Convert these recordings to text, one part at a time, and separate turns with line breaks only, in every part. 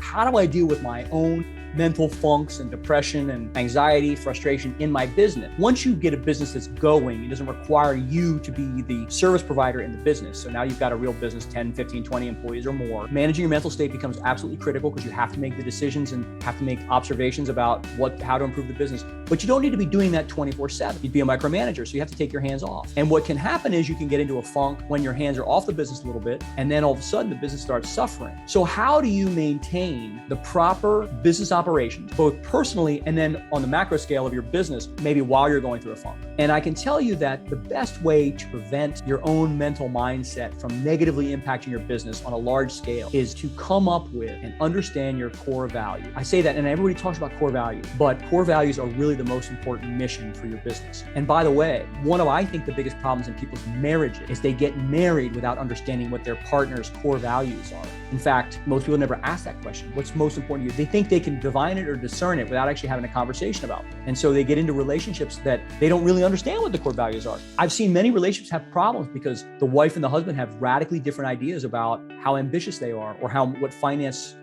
how do I deal with my own mental funks and depression and anxiety, frustration in my business? Once you get a business that's going, it doesn't require you to be the service provider in the business. So now you've got a real business, 10, 15, 20 employees or more. Managing your mental state becomes absolutely critical because you have to make the decisions and have to make observations about how to improve the business. But you don't need to be doing that 24/7. You'd be a micromanager, so you have to take your hands off. And what can happen is you can get into a funk when your hands are off the business a little bit, and then all of a sudden the business starts suffering. So how do you maintain the proper business operations, both personally and then on the macro scale of your business, maybe while you're going through a funk? And I can tell you that the best way to prevent your own mental mindset from negatively impacting your business on a large scale is to come up with and understand your core value. I say that, and everybody talks about core values, but core values are really the most important mission for your business. And by the way, one of, I think, the biggest problems in people's marriages is they get married without understanding what their partner's core values are. In fact, most people never ask that question. What's most important to you? They think they can divine it or discern it without actually having a conversation about it. And so they get into relationships that they don't really understand what the core values are. I've seen many relationships have problems because the wife and the husband have radically different ideas about how ambitious they are, or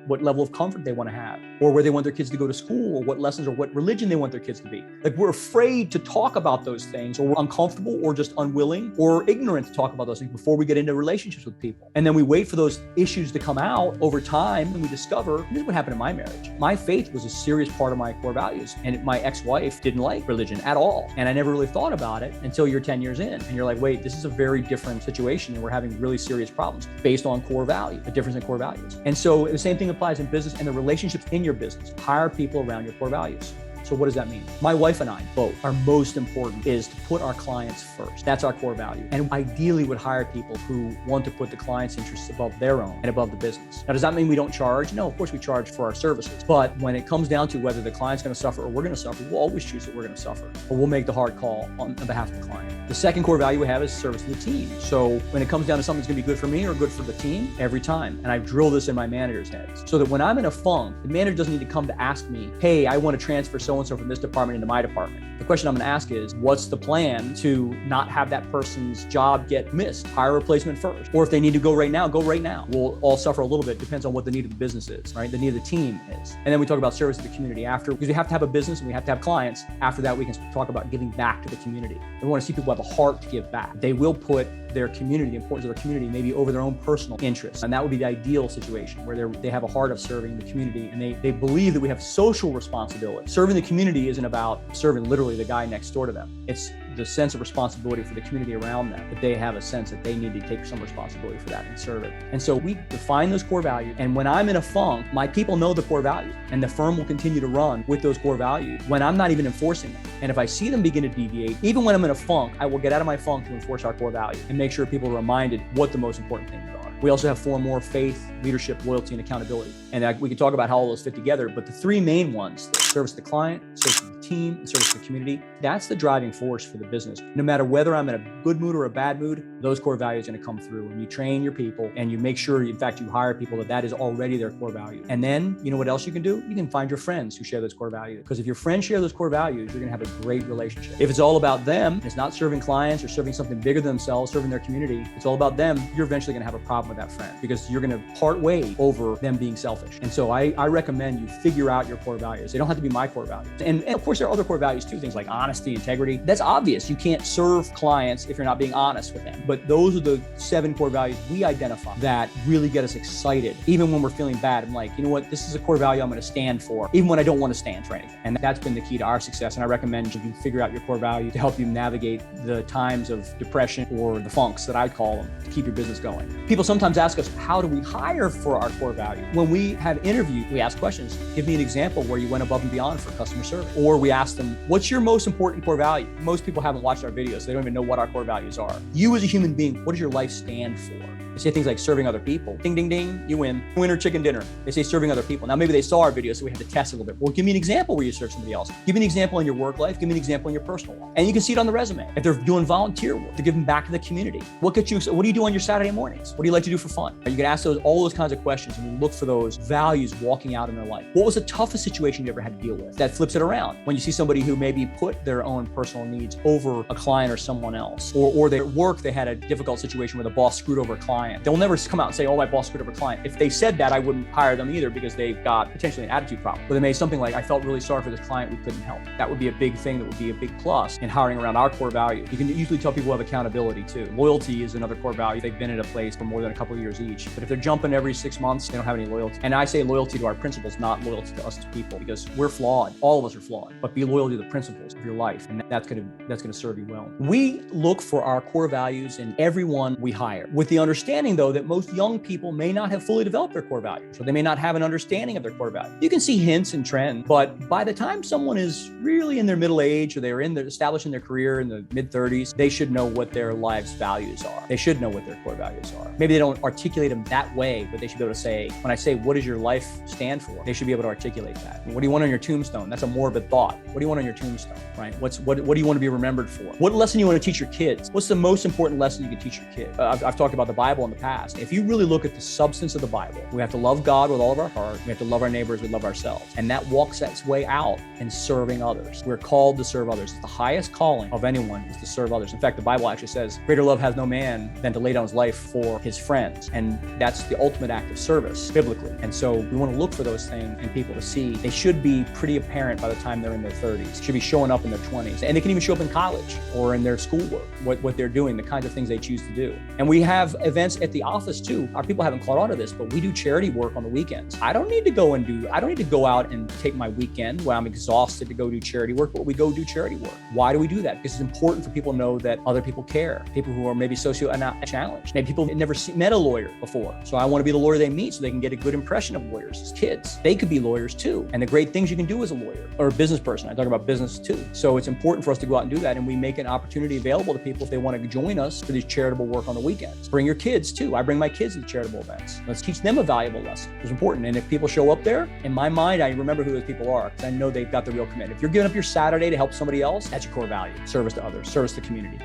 what level of comfort they want to have, or where they want their kids to go to school, or what lessons or what religion they want their kids to be. Like, we're afraid to talk about those things, or we're uncomfortable or just unwilling or ignorant to talk about those things before we get into relationships with people. And then we wait for those issues to come out over time, and we discover, this is what happened in my marriage. My faith was a serious part of my core values, and my ex-wife didn't like religion at all. And I never really thought about it until you're 10 years in, and you're like, wait, this is a very different situation, and we're having really serious problems based on core value, a difference in core values. And so the same thing applies in business and the relationships in your business. Hire people around your core values. So what does that mean? My wife and I both, our most important is to put our clients first. That's our core value. And ideally would hire people who want to put the client's interests above their own and above the business. Now, does that mean we don't charge? No, of course we charge for our services. But when it comes down to whether the client's going to suffer or we're going to suffer, we'll always choose that we're going to suffer, or we'll make the hard call on behalf of the client. The second core value we have is service to the team. So when it comes down to something that's going to be good for me or good for the team, every time. And I drill this in my manager's heads so that when I'm in a funk, the manager doesn't need to come to ask me, hey, I want to transfer so-and-so from this department into my department. The question I'm going to ask is, what's the plan to not have that person's job get missed? Hire a replacement first. Or if they need to go right now, go right now. We'll all suffer a little bit. Depends on what the need of the business is, right? The need of the team is. And then we talk about service to the community after, because we have to have a business and we have to have clients. After that, we can talk about giving back to the community. We want to see people have a heart to give back. They will put their community, the importance of their community, maybe over their own personal interests. And that would be the ideal situation where they have a heart of serving the community, and they believe that we have social responsibility. Serving the community isn't about serving literally the guy next door to them. It's the sense of responsibility for the community around them, that they have a sense that they need to take some responsibility for that and serve it. And so we define those core values. And when I'm in a funk, my people know the core value, and the firm will continue to run with those core values when I'm not even enforcing them. And if I see them begin to deviate, even when I'm in a funk, I will get out of my funk to enforce our core value and make sure people are reminded what the most important things are. We also have 4 more: faith, leadership, loyalty, and accountability. And we can talk about how all those fit together, but the 3 main ones, service to the client, service to the team, and service to the community, that's the driving force for the business. No matter whether I'm in a good mood or a bad mood, those core values are going to come through. And you train your people, and you make sure, in fact, you hire people that is already their core value. And then, you know what else you can do? You can find your friends who share those core values. Because if your friends share those core values, you're going to have a great relationship. If it's all about them, it's not serving clients or serving something bigger than themselves, serving their community, it's all about them, you're eventually going to have a problem with that friend, because you're going to part way over them being selfish. And so I recommend you figure out your core values. They don't have to be my core values. And of course, there are other core values too, things like honesty, integrity. That's obvious. You can't serve clients if you're not being honest with them. But those are the 7 core values we identify that really get us excited. Even when we're feeling bad, I'm like, you know what? This is a core value I'm going to stand for, even when I don't want to stand for anything. And that's been the key to our success. And I recommend you figure out your core value to help you navigate the times of depression, or the funks that I call them, to keep your business going. People sometimes ask us, how do we hire for our core value? When we have interviews, we ask questions. Give me an example where you went above and beyond for customer service. Or we ask them, what's your most important core value? Most people haven't watched our videos, so they don't even know what our core values are. You as a human being, what does your life stand for? They say things like serving other people. Ding, ding, ding, you win. Winner chicken dinner. They say serving other people. Now, maybe they saw our video, so we had to test a little bit. Well, give me an example where you serve somebody else. Give me an example in your work life. Give me an example in your personal life. And you can see it on the resume. If they're doing volunteer work, they're giving back to the community. What do you do on your Saturday mornings? What do you like to do for fun? You can ask all those kinds of questions, and we look for those values walking out in their life. What was the toughest situation you ever had to deal with? That flips it around. When you see somebody who maybe put their own personal needs over a client or someone else, or at work, they had a difficult situation where the boss screwed over a client. client. They'll never come out and say, oh, my boss screwed over a client. If they said that, I wouldn't hire them either because they've got potentially an attitude problem. But they may say something like, I felt really sorry for this client, we couldn't help. That would be a big thing. That would be a big plus in hiring around our core values. You can usually tell people have accountability too. Loyalty is another core value. They've been at a place for more than a couple of years each. But if they're jumping every 6 months, they don't have any loyalty. And I say loyalty to our principles, not loyalty to us as people, because we're flawed. All of us are flawed. But be loyal to the principles of your life, and that's gonna serve you well. We look for our core values in everyone we hire, with the understanding though that most young people may not have fully developed their core values, or they may not have an understanding of their core values. You can see hints and trends, but by the time someone is really in their middle age, or they're establishing their career in the mid-30s, they should know what their life's values are. They should know what their core values are. Maybe they don't articulate them that way, but they should be able to say, when I say, what does your life stand for? They should be able to articulate that. What do you want on your tombstone? That's a morbid thought. What do you want on your tombstone, right? What do you want to be remembered for? What lesson do you want to teach your kids? What's the most important lesson you can teach your kid? I've talked about the Bible in the past. If you really look at the substance of the Bible, we have to love God with all of our heart. We have to love our neighbors. We love ourselves. And that walks its way out in serving others. We're called to serve others. It's the highest calling of anyone is to serve others. In fact, the Bible actually says, greater love has no man than to lay down his life for his friends. And that's the ultimate act of service biblically. And so we want to look for those things in people to see. They should be pretty apparent by the time they're in their 30s. Should be showing up in their 20s. And they can even show up in college or in their schoolwork, what they're doing, the kinds of things they choose to do. And we have events at the office too. Our people haven't caught on to this, but we do charity work on the weekends. I don't need to go out and take my weekend when I'm exhausted to go do charity work, but we go do charity work. Why do we do that? Because it's important for people to know that other people care. People who are maybe socio-challenged. Maybe people have never met a lawyer before. So I want to be the lawyer they meet so they can get a good impression of lawyers as kids. They could be lawyers too. And the great things you can do as a lawyer or a business person. I talk about business too. So it's important for us to go out and do that. And we make an opportunity available to people if they want to join us for these charitable work on the weekends. Bring your kids too. I bring my kids to charitable events. Let's teach them a valuable lesson. It's important. And if people show up there, in my mind, I remember who those people are because I know they've got the real commitment. If you're giving up your Saturday to help somebody else, that's your core value. Service to others, service to the community.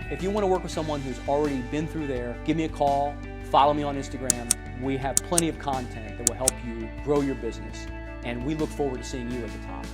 If you want to work with someone who's already been through there, give me a call, follow me on Instagram. We have plenty of content that will help you grow your business. And we look forward to seeing you at the top.